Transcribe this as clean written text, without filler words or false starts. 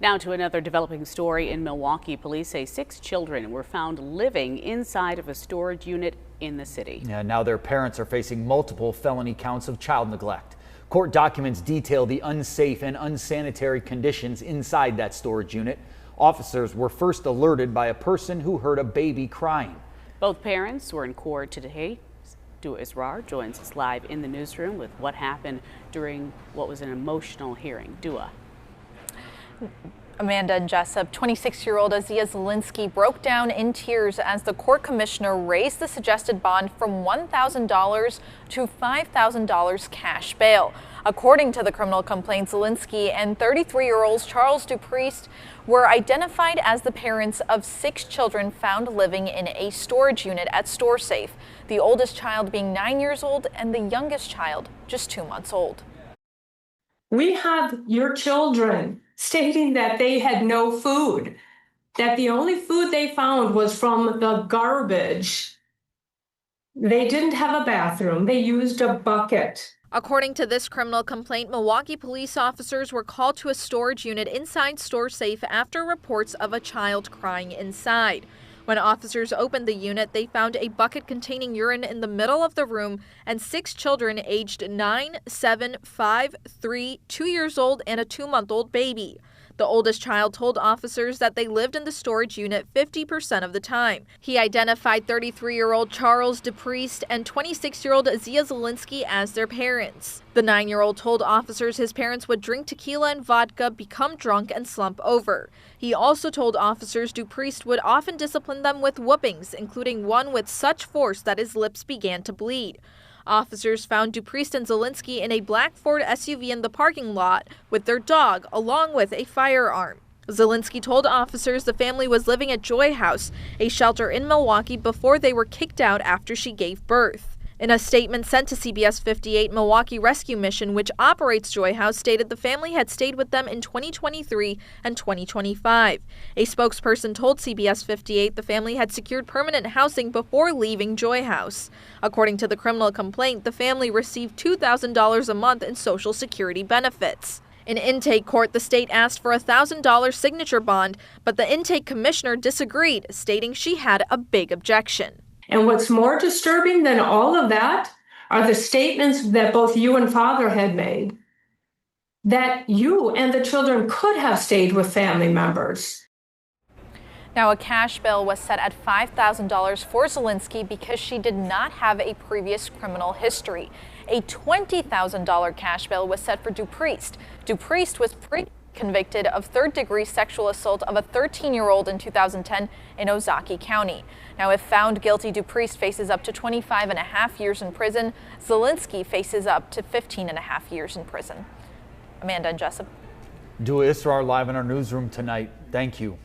Now to another developing story in Milwaukee. Police say 6 children were found living inside of a storage unit in the city. Yeah, now their parents are facing multiple felony counts of child neglect. Court documents detail the unsafe and unsanitary conditions inside that storage unit. Officers were first alerted by a person who heard a baby crying. Both parents were in court today. Dua Israr joins us live in the newsroom with what happened during what was an emotional hearing. Dua. Amanda and Jessup, 26-year-old Azia Zielinski broke down in tears as the court commissioner raised the suggested bond from $1,000 to $5,000 cash bail. According to the criminal complaint, Zielinski and 33-year-old Charles Dupriest were identified as the parents of 6 children found living in a storage unit at StoreSafe, the oldest child being 9 years old and the youngest child just 2 months old. We have your children stating that they had no food, that the only food they found was from the garbage. They didn't have a bathroom. They used a bucket. According to this criminal complaint, Milwaukee police officers were called to a storage unit inside StoreSafe after reports of a child crying inside. When officers opened the unit, they found a bucket containing urine in the middle of the room and 6 children aged 9, 7, 5, 3, 2 years old, and a 2-month-old baby. The oldest child told officers that they lived in the storage unit 50% of the time. He identified 33-year-old Charles Dupriest and 26-year-old Azia Zielinski as their parents. The 9-year-old told officers his parents would drink tequila and vodka, become drunk, and slump over. He also told officers Dupriest would often discipline them with whoopings, including one with such force that his lips began to bleed. Officers found Dupriest and Zielinski in a black Ford SUV in the parking lot with their dog, along with a firearm. Zielinski told officers the family was living at Joy House, a shelter in Milwaukee, before they were kicked out after she gave birth. In a statement sent to CBS 58, Milwaukee Rescue Mission, which operates Joy House, stated the family had stayed with them in 2023 and 2025. A spokesperson told CBS 58 the family had secured permanent housing before leaving Joy House. According to the criminal complaint, the family received $2,000 a month in Social Security benefits. In intake court, the state asked for a $1,000 signature bond, but the intake commissioner disagreed, stating she had a big objection. And what's more disturbing than all of that are the statements that both you and Father had made, that you and the children could have stayed with family members. Now, a cash bail was set at $5,000 for Zielinski because she did not have a previous criminal history. A $20,000 cash bail was set for Dupriest. Dupriest was convicted of third-degree sexual assault of a 13-year-old in 2010 in Ozaukee County. Now, if found guilty, Dupriest faces up to 25.5 years in prison. Zielinski faces up to 15.5 years in prison. Amanda and Jessup. Dua Israr live in our newsroom tonight. Thank you.